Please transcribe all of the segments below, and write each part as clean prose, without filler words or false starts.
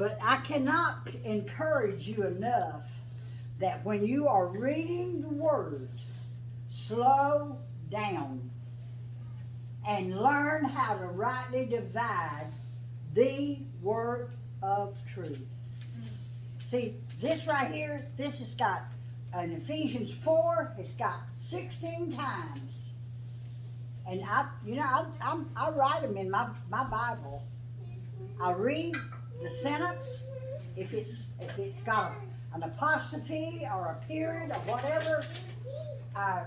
But I cannot encourage you enough that when you are reading the Word, slow down and learn how to rightly divide the word of truth. See, this right here, this has got, in Ephesians 4, it's got 16 times. And I write them in my Bible. I read the sentence. If it's got an apostrophe or a period or whatever, I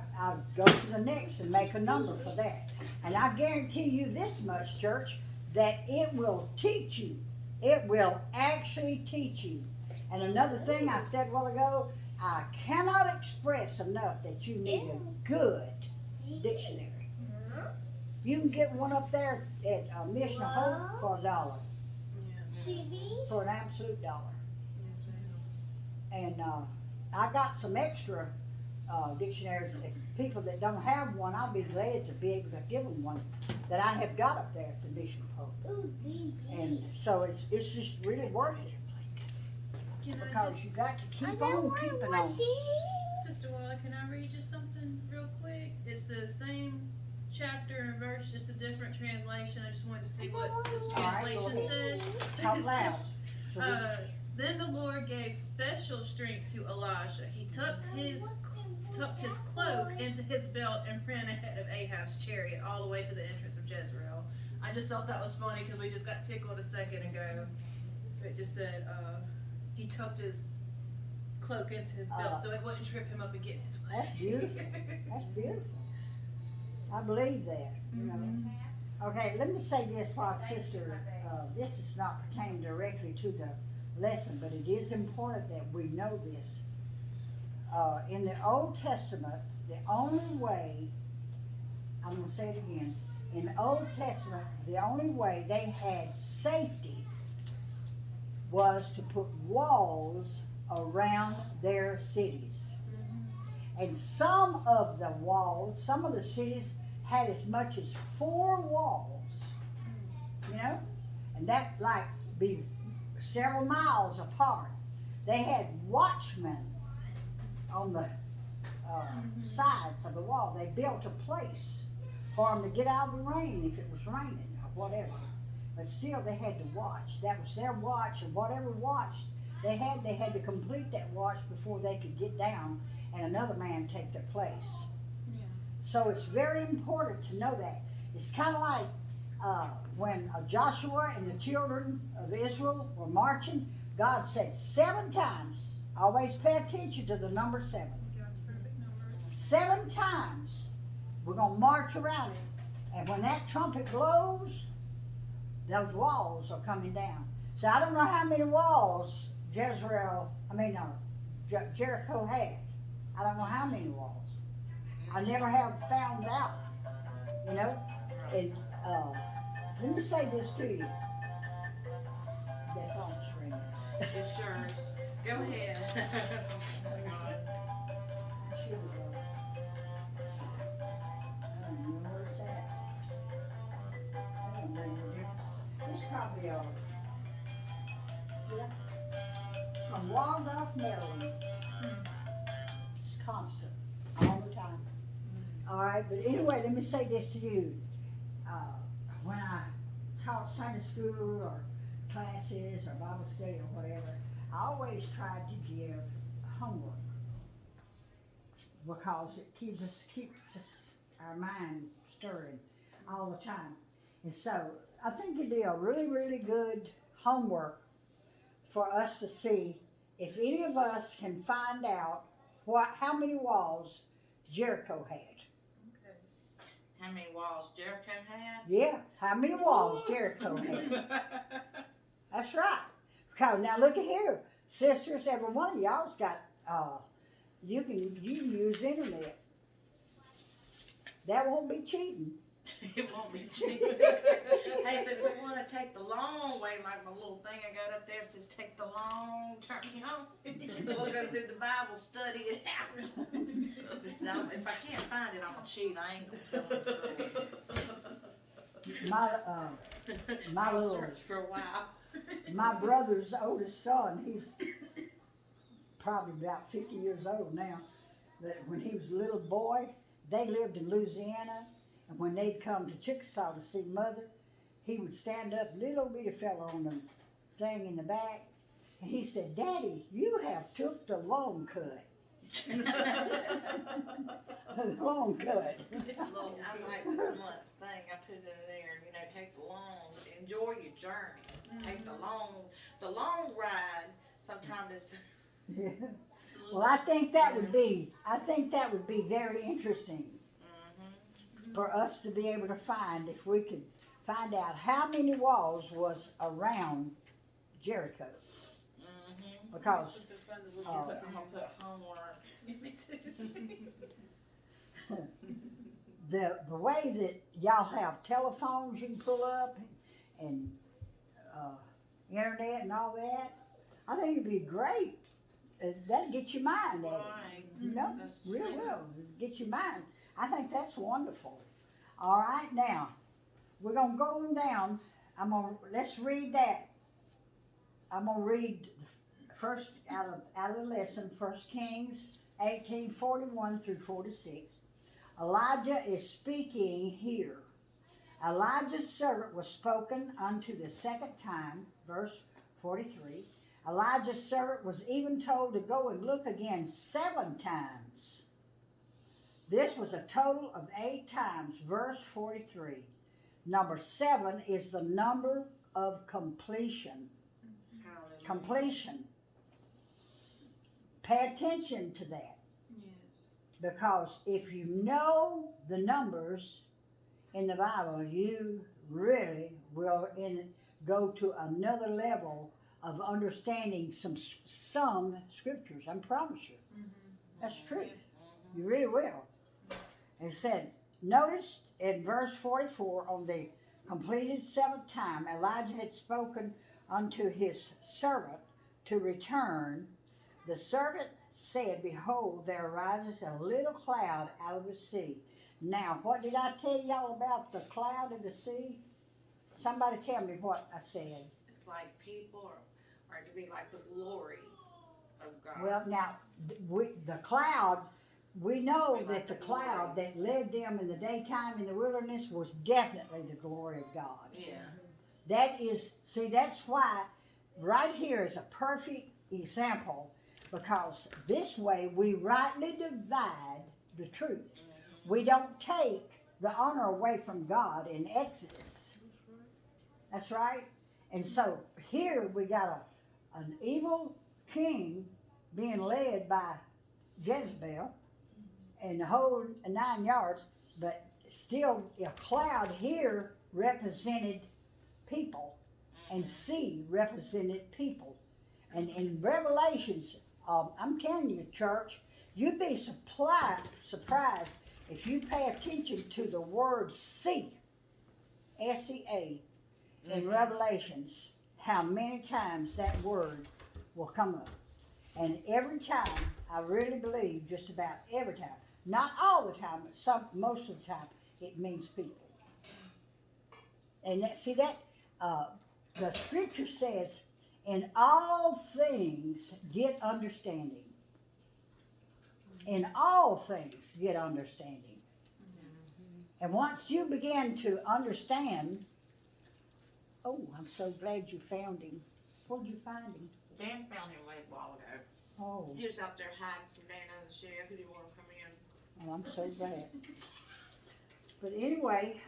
go to the next and make a number for that. And I guarantee you this much, church, that it will teach you. It will actually teach you. And another thing I said a while ago, I cannot express enough that you need a good dictionary. You can get one up there at Mission of Hope for $1. For an absolute dollar. And I got some extra dictionaries. If people that don't have one, I'll be glad to be able to give them one that I have got up there at the Mission of Hope. And so it's just really worth it. Because you got to keep on keeping on. Sister Walla, can I read you something real quick? It's the same chapter and verse, just a different translation. I just wanted to see what this translation said. Talk loud. Then the Lord gave special strength to Elisha. He tucked his cloak into his belt and ran ahead of Ahab's chariot all the way to the entrance of Jezreel. I just thought that was funny because we just got tickled a second ago. It just said he tucked his cloak into his belt so it wouldn't trip him up and get in his way. That's beautiful. That's beautiful. I believe that, you know. Okay, let me say this while Sister, this is not pertaining directly to the lesson, but it is important that we know this. In the Old Testament, the only way, I'm going to say it again, in the Old Testament, the only way they had safety was to put walls around their cities. And some of the walls, some of the cities had as much as 4 walls, you know, and that like be several miles apart. They had watchmen on the sides of the wall. They built a place for them to get out of the rain if it was raining or whatever. But still they had to watch. That was their watch, and whatever watch they had to complete that watch before they could get down and another man take their place. Yeah. So it's very important to know that. It's kind of like when Joshua and the children of Israel were marching, God said 7 times, always pay attention to the number 7. God's perfect number. 7 times we're going to march around it. And when that trumpet blows, those walls are coming down. So I don't know how many walls Jericho had. I don't know how many walls. I never have found out, you know. And let me say this to you. That phone's ringing. It's yours. Go ahead. I don't know where it's at. I don't know where it is. It's probably from Waldorf, Maryland. It's constant, all the time. All right, but anyway, let me say this to you. When I taught Sunday school or classes or Bible study or whatever, I always tried to give homework because it keeps us our mind stirring all the time. And so I think it'd be a really, really good homework for us to see if any of us can find out how many walls Jericho had. Okay. How many walls Jericho had? Yeah, how many walls Jericho had. That's right. Because now look at here, sisters, every one of y'all's got, you can use the internet. That won't be cheating. It won't be cheap. Hey, but if we want to take the long way, like my little thing I got up there, it says take the long turn, you know, we'll go through the Bible study it out. If I can't find it, I'm going to cheat. I ain't going to tell them. My I'll little, search for a while. my brother's oldest son, he's probably about 50 years old now, that when he was a little boy, they lived in Louisiana, and when they'd come to Chickasaw to see mother, he would stand up, little bitty fella on the thing in the back, and he said, Daddy, you have took the long cut. The long cut. I like this month's thing, I put it in there, take the long, enjoy your journey. Take the long ride, sometimes it's. Yeah. Well, I think that would be very interesting for us to be able to find, if we could find out how many walls was around Jericho. Because I'm gonna put homework. the way that y'all have telephones you can pull up and internet and all that, I think it'd be great. That'd get your mind at it. Right. You know, That's real true. well, get your mind. I think that's wonderful. All right, now we're gonna go on down. Let's read that. I'm gonna read the first out of the lesson, 1 Kings 18:41 through 46. Elijah is speaking here. Elijah's servant was spoken unto the second time, verse 43. Elijah's servant was even told to go and look again 7 times. This was a total of 8 times, verse 43. Number 7 is the number of completion. Hallelujah. Completion. Pay attention to that. Yes. Because if you know the numbers in the Bible, you really will go to another level of understanding some scriptures. I promise you. That's true. You really will. It said, notice in verse 44, on the completed 7th time, Elijah had spoken unto his servant to return. The servant said, behold, there arises a little cloud out of the sea. Now, what did I tell y'all about the cloud of the sea? Somebody tell me what I said. It's like people, or it could be like the glory of God. Well, now, the cloud, we know that the cloud that led them in the daytime in the wilderness was definitely the glory of God. Yeah. That is, see, that's why right here is a perfect example, because this way we rightly divide the truth. We don't take the honor away from God in Exodus. That's right. And so here we got an evil king being led by Jezebel and the whole 9 yards, but still a cloud here represented people, and sea represented people. And in Revelations, I'm telling you, church, you'd be surprised if you pay attention to the word sea, S-E-A, in Revelations, how many times that word will come up. And every time, I really believe, just about every time, not all the time, but most of the time, it means people. And the scripture says, in all things get understanding. In all things get understanding. And once you begin to understand, oh, I'm so glad you found him. Where'd you find him? Dan found him a while ago. Oh, He was out there hiding from Dana and the sheriff. He didn't want to come in. well, I'm so glad. But anyway,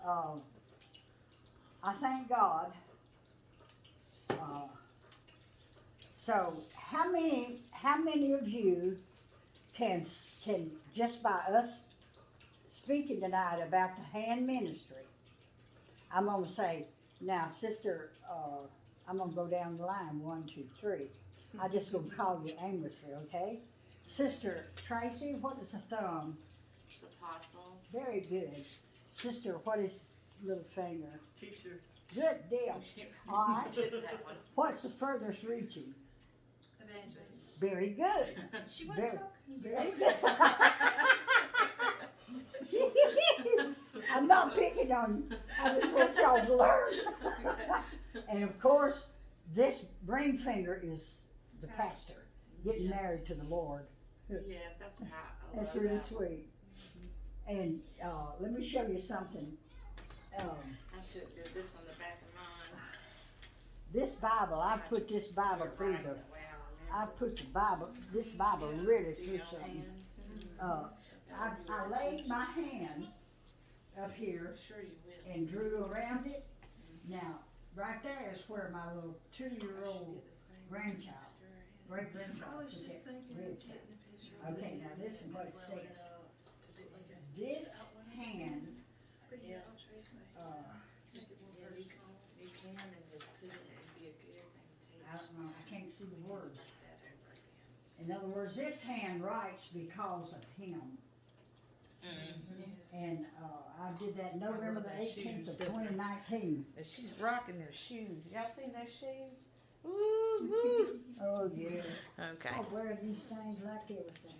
I thank God. So how many of you can just by us speaking tonight about the hand ministry? I'm gonna say now, sister. I'm gonna go down the line 1, 2, 3. I just gonna call you aimlessly, okay? Sister Tracy, what is a thumb? It's apostles. Very good. Sister, what is little finger? Teacher. Good deal. All right. That one. What's the furthest reaching? Evangelist. Very good. She Very, wasn't very good. I'm not picking on you. I just want y'all to learn. And of course, this ring finger is the pastor getting Yes. married to the Lord. Yes, that's how I That's love really that. sweet. And let me show you something. I took this on the back of mine. This Bible, I put this Bible You're through right, the. that way I I remember. put the Bible, this Bible really Do through your something. hand. I laid my hand up here Sure you will. and drew around it. Now, right there is where my little I should 2-year-old do the same. grandchild, great I grandchild, was put just that thinking rib of down. taking a picture of Okay, it now listen and what it blow says. up to do like a This outline. hand, Pretty Yes. Trace made. Just get one Yeah, person. you can and just put it, it'd be a good thing to teach. I don't know, I can't see the We can words. start that over again. In other words, this hand writes because of him. And I did that November the 18th of 2019. And she's rocking those shoes. Y'all seen those shoes? Woo, woo. Oh, yeah. Okay. I wear these things like everything.